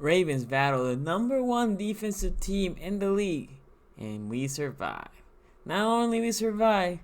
Ravens battle the #1 defensive team in the league, and we survived. Not only we survived,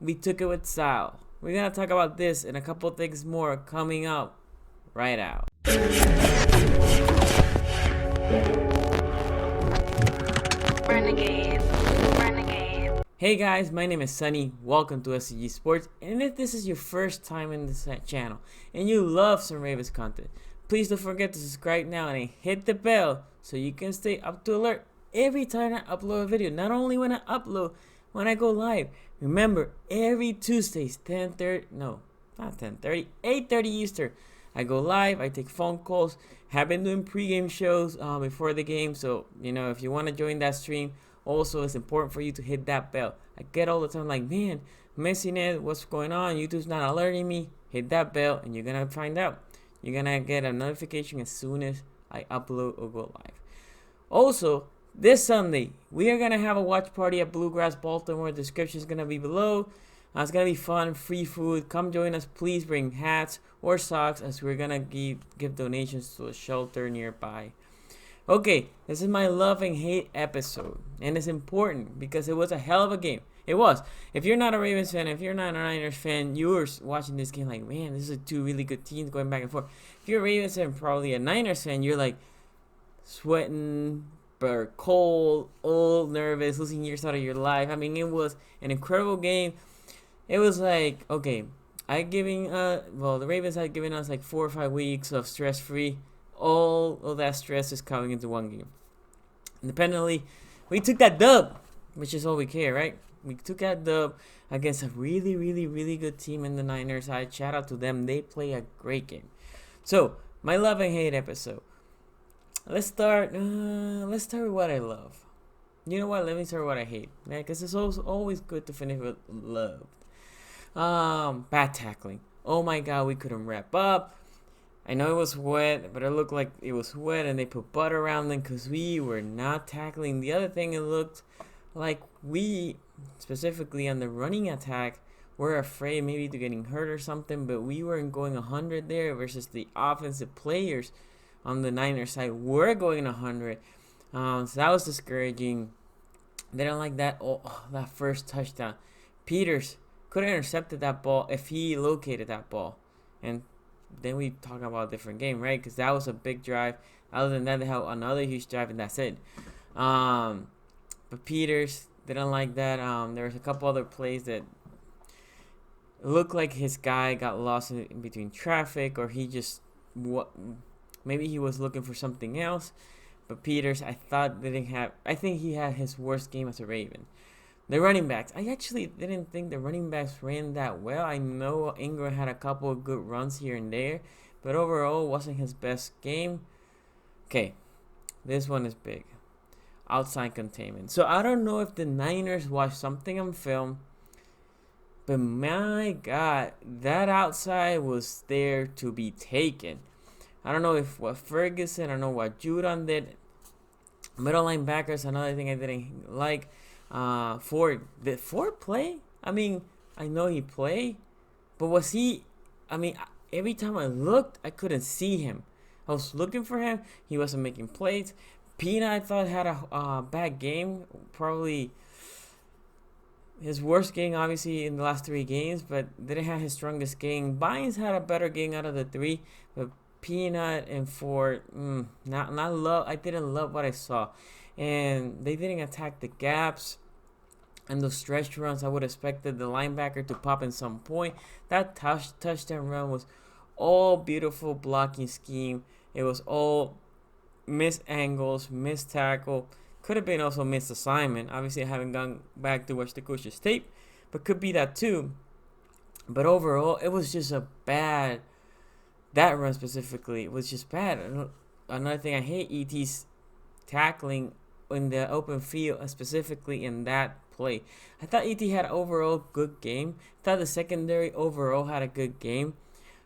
we took it with style. We're gonna talk about this and a couple things more coming up right out. Renegade. Hey guys, my name is Sunny. Welcome to szg Sports. And if this is your first time in this channel and you love some Ravens content, please don't forget to subscribe now and hit the bell so you can stay up to alert every time I upload a video. Not only when I upload, when I go live. Remember, every Tuesdays, 8:30 Eastern, I go live. I take phone calls. Have been doing pregame shows before the game. So, if you want to join that stream, also, it's important for you to hit that bell. I get all the time like, man, missing it. What's going on? YouTube's not alerting me. Hit that bell and you're going to find out. You're going to get a notification as soon as I upload or go live. Also, this Sunday, we are going to have a watch party at BlueGrass, Baltimore. The description is going to be below. It's going to be fun, free food. Come join us. Please bring hats or socks as we're going to give donations to a shelter nearby. Okay, this is my love and hate episode, and it's important because it was a hell of a game. It was. If you're not a Ravens fan, if you're not a Niners fan, you were watching this game like, man, this is two really good teams going back and forth. If you're a Ravens fan, probably a Niners fan, you're like sweating, but cold, old, nervous, losing years out of your life. I mean, it was an incredible game. It was like, okay, the Ravens had given us like 4 or 5 weeks of stress-free. All of that stress is coming into one game. Independently, we took that dub, which is all we care, right? We took that dub against a really, really, really good team in the Niners side. Shout out to them. They play a great game. So, my love and hate episode. Let's start with what I love. You know what? Let me start with what I hate. Because it's always good to finish with love. Bad tackling. Oh my God, we couldn't wrap up. I know it was wet, but it looked like it was wet and they put butter around them because we were not tackling. The other thing, it looked like we, specifically on the running attack, were afraid maybe to getting hurt or something, but we weren't going 100 there versus the offensive players on the Niners side were going 100. So that was discouraging. They don't like that. That first touchdown. Peters could have intercepted that ball if he located that ball. And then we talk about a different game, right? Because that was a big drive. Other than that, they had another huge drive, and that's it. But Peters didn't like that. There was a couple other plays that looked like his guy got lost in between traffic, or he just maybe he was looking for something else. But Peters, I think he had his worst game as a Raven. The running backs. I actually didn't think the running backs ran that well. I know Ingram had a couple of good runs here and there, but overall wasn't his best game. Okay, this one is big. Outside containment. So I don't know if the Niners watched something on film, but my God, that outside was there to be taken. I don't know if what Ferguson, I don't know what Judon did. Middle linebackers, another thing I didn't like. Did Ford play? I mean, I know he played, but was he? I mean, every time I looked, I couldn't see him. I was looking for him. He wasn't making plays. Pina, I thought, had a bad game. Probably his worst game, obviously, in the last 3 games, but didn't have his strongest game. Bynes had a better game out of the 3, but Peanut and Ford, not love. I didn't love what I saw, and they didn't attack the gaps and those stretch runs. I would have expected the linebacker to pop in some point. That touchdown run was all beautiful blocking scheme. It was all missed angles, missed tackle. Could have been also missed assignment. Obviously, I haven't gone back to watch the coach's tape, but could be that too. But overall, it was just a bad. That run specifically was just bad. Another thing I hate, ET's tackling in the open field, specifically in that play. I thought ET had an overall good game. I thought the secondary overall had a good game.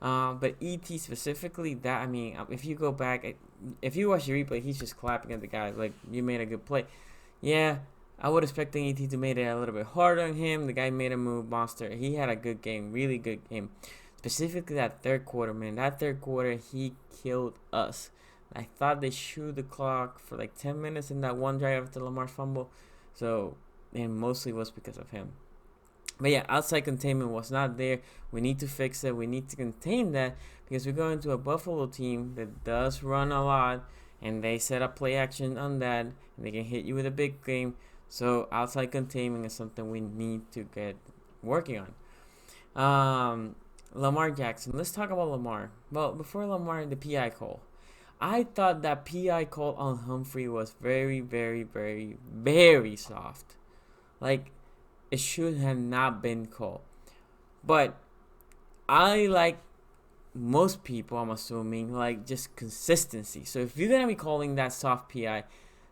But ET specifically, that, I mean, if you go back, if you watch the replay, he's just clapping at the guy like, you made a good play. Yeah, I would expect ET to make it a little bit harder on him. The guy made a move, monster. He had a good game, really good game. Specifically that third quarter, man. That third quarter, he killed us. I thought they chewed the clock for like 10 minutes in that one drive after Lamar's fumble. So, and mostly was because of him. But yeah, outside containment was not there. We need to fix it. We need to contain that because we're going to a Buffalo team that does run a lot, and they set up play action on that, and they can hit you with a big game. So outside containment is something we need to get working on. Lamar Jackson. Let's talk about Lamar. Well, before Lamar, the PI call. I thought that PI call on Humphrey was very, very, very, very soft. Like, it should have not been called. But I like most people, I'm assuming, like just consistency. So if you're going to be calling that soft PI,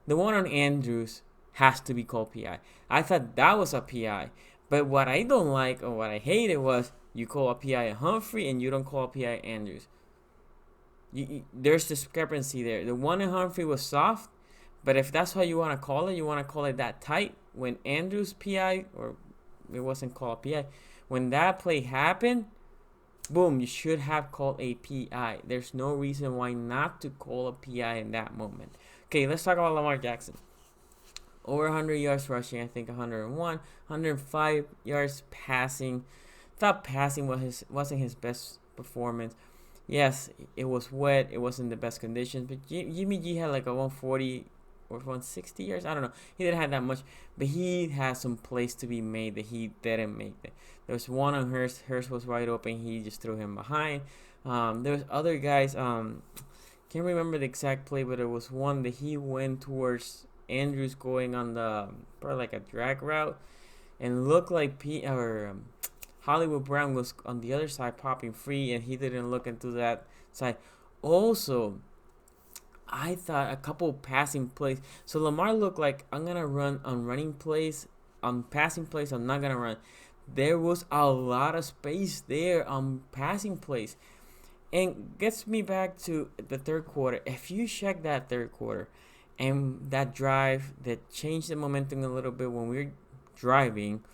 the one on Andrews has to be called PI. I thought that was a PI. But what I don't like or what I hated was you call a PI a Humphrey and you don't call a PI Andrews. There's discrepancy there. The one in Humphrey was soft, but if that's how you want to call it, you want to call it that tight. When Andrews PI, or it wasn't called PI, when that play happened, boom, you should have called a PI. There's no reason why not to call a PI in that moment. Okay, let's talk about Lamar Jackson. Over 100 yards rushing, I think 101, 105 yards passing. Thought passing wasn't his best performance. Yes, it was wet. It wasn't the best conditions, but Jimmy G had like a 140 or 160 yards. I don't know. He didn't have that much, but he had some plays to be made that he didn't make. There was one on Hurst. Hurst was wide open. He just threw him behind. There was other guys. Can't remember the exact play, but it was one that he went towards Andrews going on the probably like a drag route, and looked like Hollywood Brown was on the other side popping free, and he didn't look into that side. Also, I thought a couple passing plays. So Lamar looked like, I'm going to run on running plays. On passing plays, I'm not going to run. There was a lot of space there on passing plays. And gets me back to the third quarter. If you check that third quarter and that drive that changed the momentum a little bit when we're driving,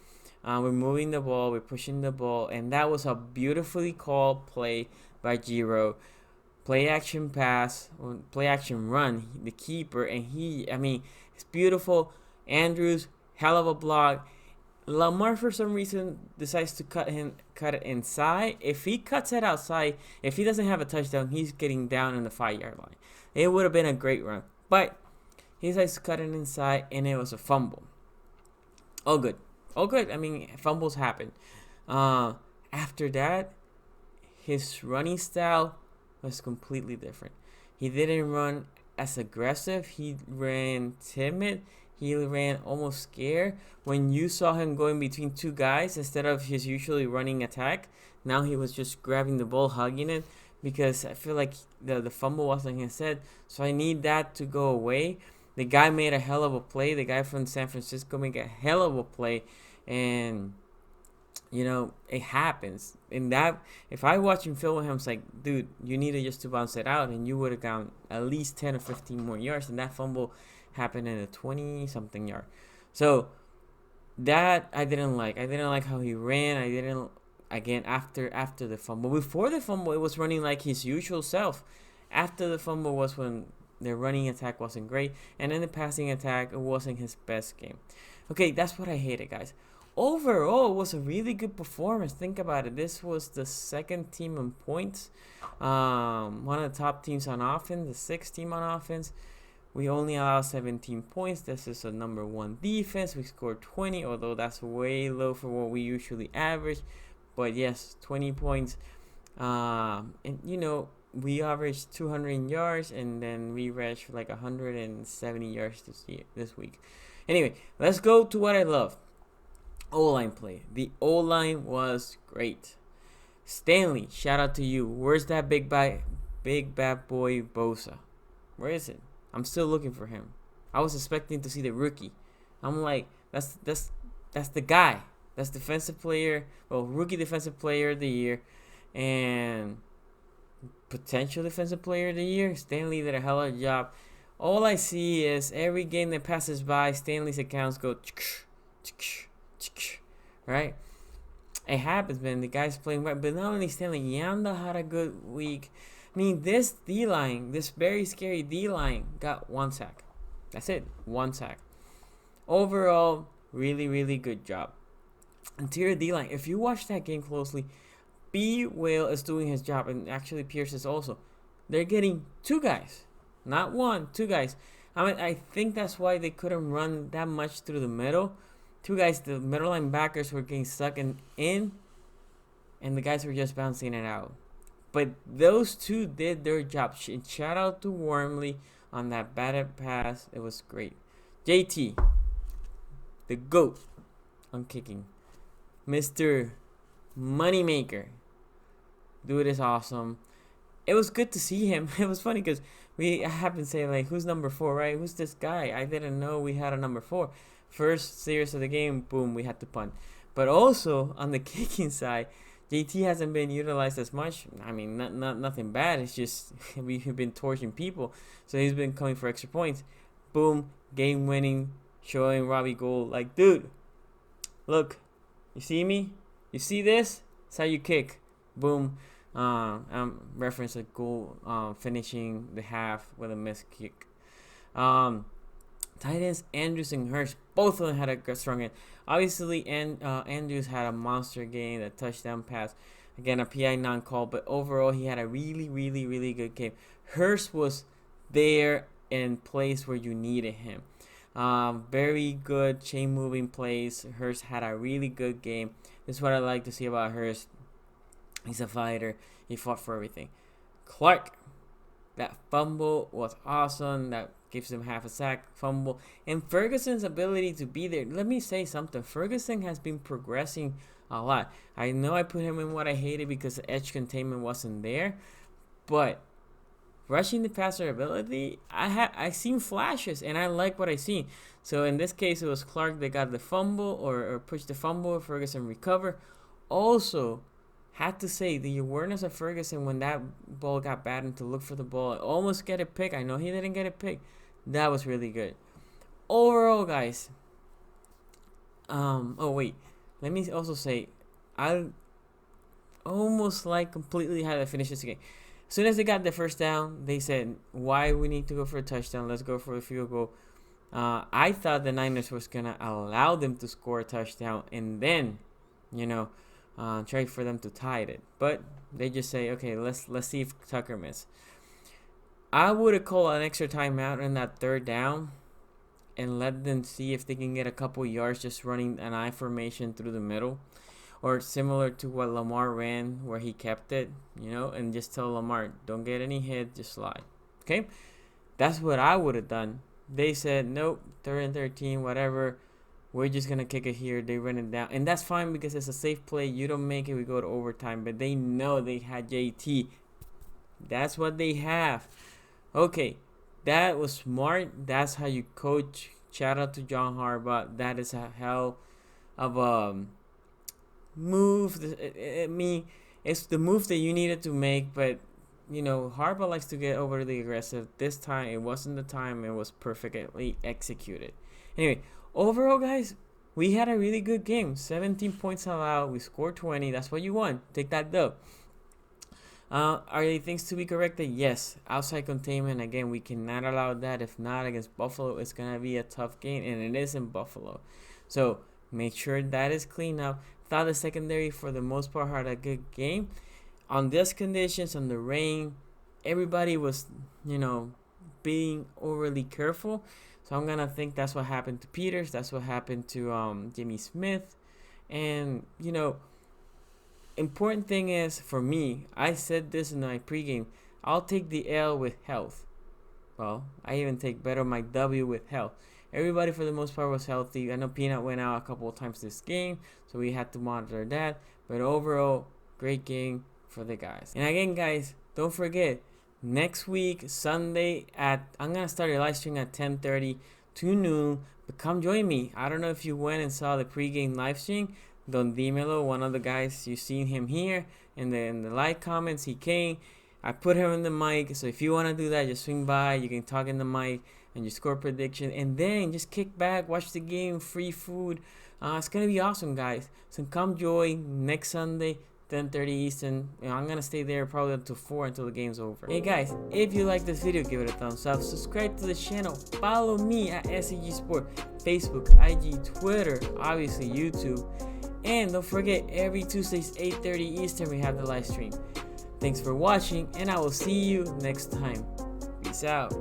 we're moving the ball, we're pushing the ball, and that was a beautifully called play by Giro. Play action pass, play action run, the keeper, and it's beautiful. Andrews, hell of a block. Lamar, for some reason, decides to cut it inside. If he cuts it outside, if he doesn't have a touchdown, he's getting down in the 5-yard line. It would have been a great run, but he decides to cut it inside, and it was a fumble. All good. Fumbles happen. After that, his running style was completely different. He didn't run as aggressive. He ran timid. He ran almost scared. When you saw him going between two guys instead of his usually running attack, now he was just grabbing the ball, hugging it, because I feel like the fumble wasn't his head. So I need that to go away. The guy made a hell of a play. The guy from San Francisco made a hell of a play. And, it happens. And that, if I watch him film with him, it's like, dude, you needed just to bounce it out, and you would have gone at least 10 or 15 more yards. And that fumble happened in a 20-something yard. So that I didn't like. I didn't like how he ran. I didn't, again, after the fumble. Before the fumble, it was running like his usual self. After the fumble was when the running attack wasn't great. And in the passing attack, it wasn't his best game. Okay, that's what I hated, guys. Overall, it was a really good performance. Think about it. This was the second team in points. One of the top teams on offense, the sixth team on offense. We only allowed 17 points. This is a number one defense. We scored 20, although that's way low for what we usually average. But yes, 20 points. We averaged 200 yards, and then we rushed for like 170 yards this week. Anyway, let's go to what I love. O-line play. The O-line was great. Stanley, shout out to you. Where's that big bad boy Bosa? Where is it? I'm still looking for him. I was expecting to see the rookie. I'm like, that's the guy. That's defensive player, rookie defensive player of the year, and potential defensive player of the year. Stanley did a hell of a job. All I see is every game that passes by, Stanley's accounts go right? It happens, man. The guy's playing right. But not only Stanley, Yanda had a good week. I mean, this D-line, this very scary D-line, got 1 sack. That's it. 1 sack. Overall, really, really good job. Interior D-line, if you watch that game closely, B. Whale is doing his job, and actually Pierce is also. They're getting 2 guys. Not 1, 2 guys. I mean, I think that's why they couldn't run that much through the middle. 2 guys, the middle linebackers were getting stuck in, and the guys were just bouncing it out. But those 2 did their job. Shout out to Wormley on that batted pass. It was great. JT, the GOAT on kicking. Mr. Moneymaker. Dude is awesome. It was good to see him. It was funny because I have been saying, like, who's number 4, right? Who's this guy? I didn't know we had a number 4. First series of the game, boom, we had to punt. But also, on the kicking side, JT hasn't been utilized as much. I mean, nothing bad. It's just we've been torching people. So he's been coming for extra points. Boom, game winning, showing Robbie Gould, like, dude, look, you see me? You see this? That's how you kick. Boom. Reference a goal, finishing the half with a missed kick. Tight ends Andrews and Hurst, both of them had a strong end. Obviously, Andrews had a monster game, a touchdown pass. Again, a PI non-call, but overall, he had a really, really, really good game. Hurst was there in place where you needed him. Very good chain moving plays. Hurst had a really good game. This is what I like to see about Hurst. He's a fighter. He fought for everything. Clark, that fumble was awesome. That gives him half a sack fumble. And Ferguson's ability to be there. Let me say something. Ferguson has been progressing a lot. I know I put him in what I hated because the edge containment wasn't there. But rushing the passer ability, I seen flashes, and I like what I seen. So in this case, it was Clark that got the fumble or pushed the fumble. Ferguson recovered. Also, had to say, the awareness of Ferguson when that ball got batted to look for the ball, almost get a pick. I know he didn't get a pick. That was really good. Overall, guys. Let me also say, I almost completely had to finish this game. As soon as they got the first down, they said, why we need to go for a touchdown? Let's go for a field goal. I thought the Niners was going to allow them to score a touchdown and then, try for them to tie it. But they just say, okay, let's see if Tucker misses. I would have called an extra timeout in that third down and let them see if they can get a couple yards just running an I formation through the middle. Or similar to what Lamar ran where he kept it, and just tell Lamar, don't get any hit, just slide. Okay? That's what I would have done. They said, nope, 3rd and 13, whatever. We're just going to kick it here. They run it down. And that's fine because it's a safe play. You don't make it, we go to overtime. But they know they had JT. That's what they have. Okay, that was smart. That's how you coach. Shout out to John Harbaugh. That is a hell of a move. It's the move that you needed to make. But, Harbaugh likes to get overly aggressive. This time, it wasn't the time. It was perfectly executed. Anyway, overall, guys, we had a really good game. 17 points allowed. We scored 20. That's what you want. Take that dub. Are there things to be corrected? Yes. Outside containment, again, we cannot allow that. If not, against Buffalo, it's going to be a tough game, and it is in Buffalo. So make sure that is cleaned up. Thought the secondary, for the most part, had a good game. On these conditions, on the rain, everybody was, being overly careful. So I'm going to think that's what happened to Peters. That's what happened to Jimmy Smith. And, important thing is, for me, I said this in my pregame, I'll take the L with health. Well, I even take better my W with health. Everybody, for the most part, was healthy. I know Peanut went out a couple of times this game, so we had to monitor that. But overall, great game for the guys. And again, guys, don't forget, next week, Sunday, I'm going to start a live stream at 10:30 to noon. But come join me. I don't know if you went and saw the pregame live stream. Don Dimelo, one of the guys, you've seen him here in the live comments. He came. I put him in the mic, so if you want to do that, just swing by. You can talk in the mic and your score prediction, and then just kick back, watch the game, free food. It's gonna be awesome, guys. So come join next Sunday, 10:30 Eastern. I'm gonna stay there probably until 4 until the game's over. Hey guys, if you like this video, give it a thumbs up. Subscribe to the channel. Follow me at szg.sports, Facebook, IG, Twitter, obviously YouTube. And don't forget, every Tuesdays 8:30 Eastern we have the live stream. Thanks for watching, and I will see you next time. Peace out.